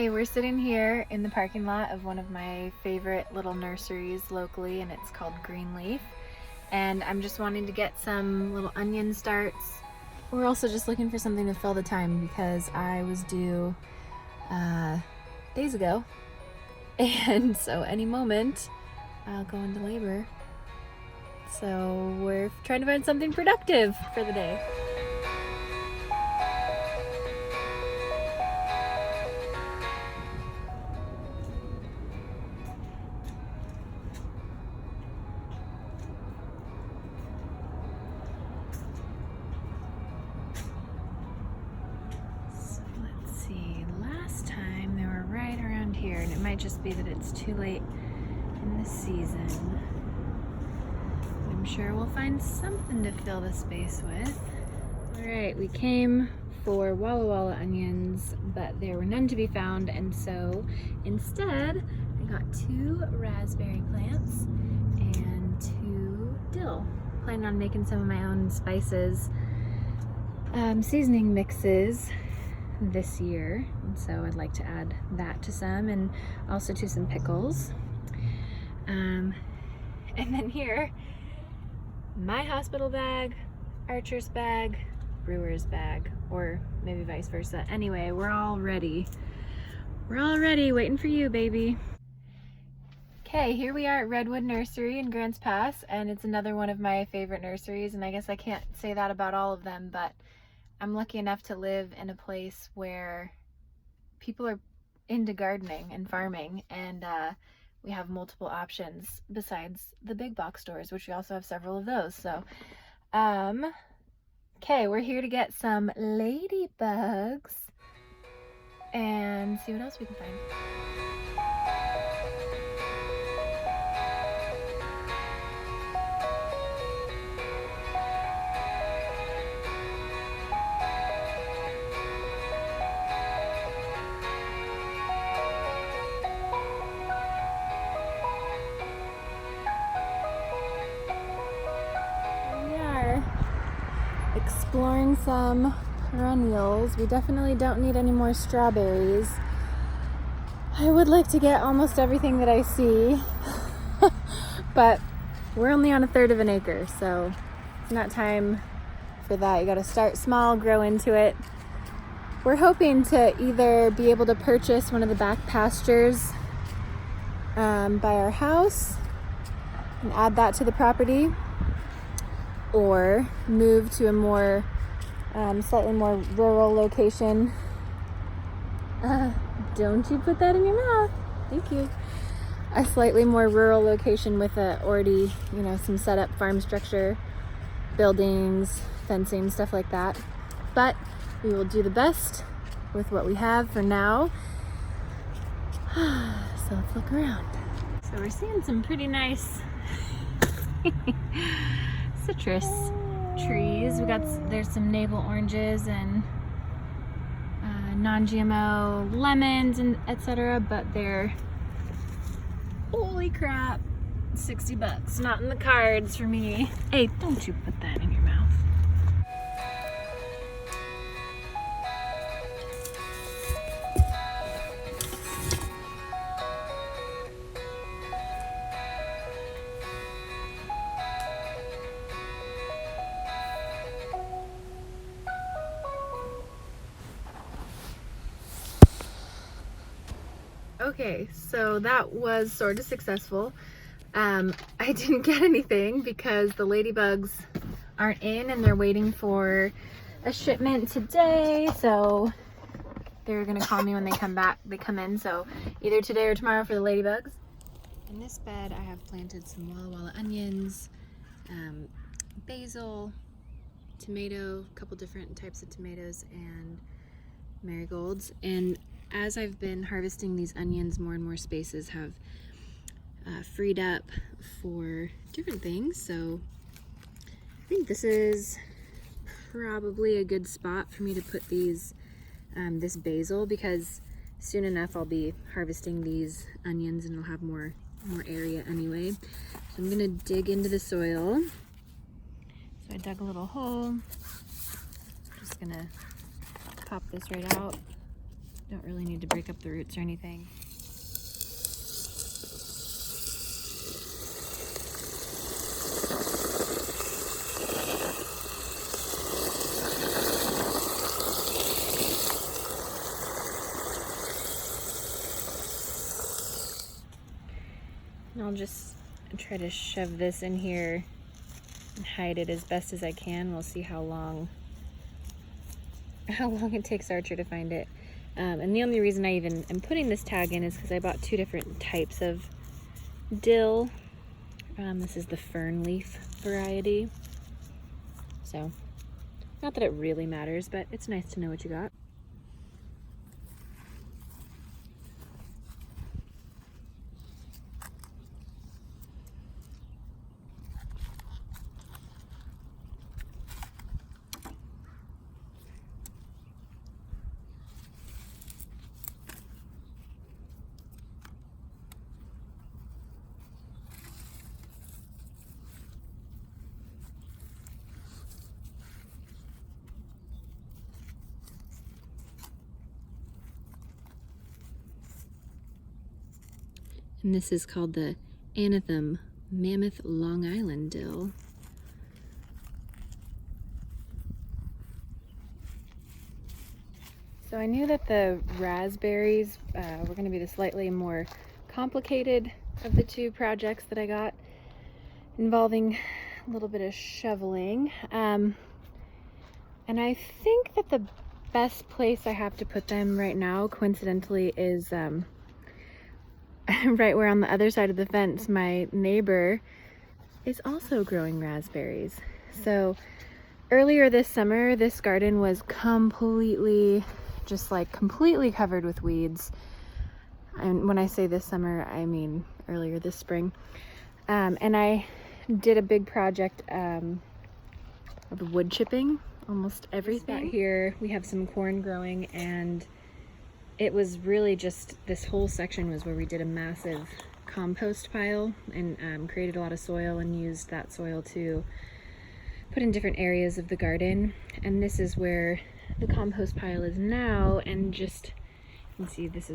Hey, we're sitting here in the parking lot of one of my favorite little nurseries locally, and it's called Greenleaf. And I'm just wanting to get some little onion starts. We're also just looking for something to fill the time because I was due days ago. And so any moment I'll go into labor. So we're trying to find something productive for the day. Here, and it might just be that it's too late in the season. I'm sure we'll find something to fill the space with. Alright, we came for Walla Walla onions, but there were none to be found, and so instead I got 2 raspberry plants and 2 dill. Planning on making some of my own spices, seasoning mixes this year, and so I'd like to add that to some, and also to some pickles. And then here, my hospital bag, Archer's bag, Brewer's bag, or maybe vice versa. Anyway, we're all ready. We're all ready, waiting for you, baby. Okay, here we are at Redwood Nursery in Grants Pass, and it's another one of my favorite nurseries, and I guess I can't say that about all of them, but I'm lucky enough to live in a place where people are into gardening and farming, and we have multiple options besides the big box stores, which we also have several of those. So, okay, we're here to get some ladybugs and see what else we can find. Exploring some perennials. We definitely don't need any more strawberries. I would like to get almost everything that I see, but we're only on 1/3 of an acre, so it's not time for that. You gotta start small, grow into it. We're hoping to either be able to purchase one of the back pastures by our house and add that to the property, or move to a more slightly more rural location. Don't you put that in your mouth. Thank you. A slightly more rural location with already, some set up farm structure, buildings, fencing, stuff like that. But we will do the best with what we have for now. So let's look around. So we're seeing some pretty nice citrus trees. There's some navel oranges and non-GMO lemons and etc. But they're, holy crap, $60. Not in the cards for me. Hey, don't you put that in your mouth. Okay, so that was sort of successful. I didn't get anything because the ladybugs aren't in and they're waiting for a shipment today, so they're gonna call me when they come in, so either today or tomorrow for the ladybugs. In this bed I have planted some Walla Walla onions, basil, tomato, a couple different types of tomatoes, and marigolds. And as I've been harvesting these onions, more and more spaces have freed up for different things. So I think this is probably a good spot for me to put these, this basil, because soon enough I'll be harvesting these onions and I'll have more area anyway. So I'm gonna dig into the soil. So I dug a little hole. Just gonna pop this right out. Don't really need to break up the roots or anything. And I'll just try to shove this in here and hide it as best as I can. We'll see how long it takes Archer to find it. And the only reason I even am putting this tag in is because I bought 2 different types of dill. This is the fern leaf variety. So, not that it really matters, but it's nice to know what you got. And this is called the Anethum Mammoth Long Island dill. So I knew that the raspberries were going to be the slightly more complicated of the 2 projects that I got, involving a little bit of shoveling. And I think that the best place I have to put them right now, coincidentally, is right where on the other side of the fence my neighbor is also growing raspberries. So earlier this summer, this garden was completely covered with weeds. And when I say this summer, I mean earlier this spring. And I did a big project of wood chipping almost everything. Here we have some corn growing, and it was really just, this whole section was where we did a massive compost pile and created a lot of soil and used that soil to put in different areas of the garden. And this is where the compost pile is now, and just, you can see this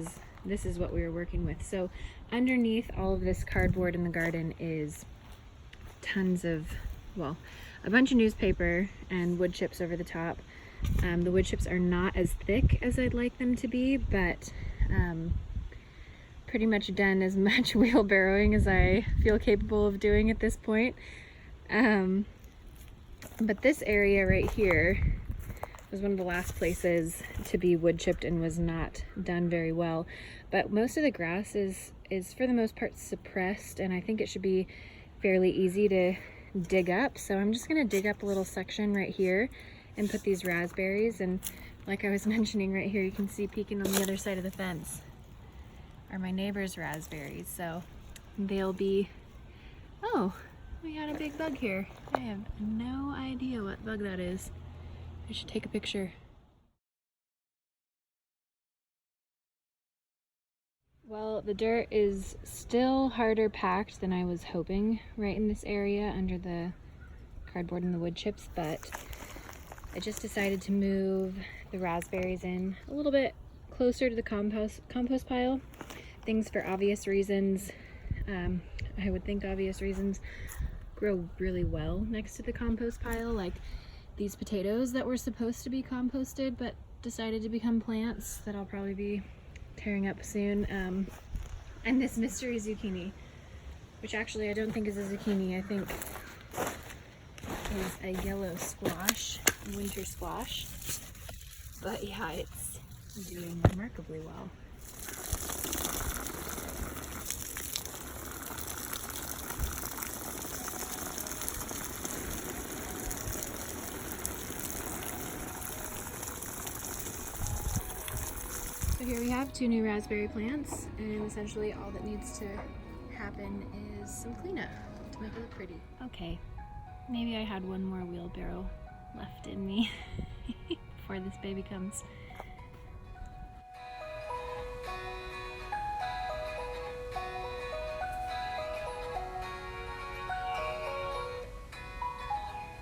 is what we were working with. So underneath all of this cardboard in the garden is tons of, well, a bunch of newspaper and wood chips over the top. The wood chips are not as thick as I'd like them to be, but pretty much done as much wheelbarrowing as I feel capable of doing at this point. But this area right here was one of the last places to be wood chipped and was not done very well. But most of the grass is for the most part suppressed, and I think it should be fairly easy to dig up. So I'm just gonna dig up a little section right here and put these raspberries. And like I was mentioning, right here you can see peeking on the other side of the fence are my neighbor's raspberries. So they'll be, oh, we got a big bug here. I have no idea what bug that is. I should take a picture. Well, the dirt is still harder packed than I was hoping right in this area under the cardboard and the wood chips, but I just decided to move the raspberries in a little bit closer to the compost pile. Things for obvious reasons, I would think obvious reasons, grow really well next to the compost pile, like these potatoes that were supposed to be composted but decided to become plants that I'll probably be tearing up soon, and this mystery zucchini, which actually I don't think is a zucchini, I think is a yellow squash, winter squash. But yeah, it's doing remarkably well. So here we have 2 new raspberry plants, and essentially all that needs to happen is some cleanup to make it look pretty. Okay, maybe I had one more wheelbarrow left in me before this baby comes.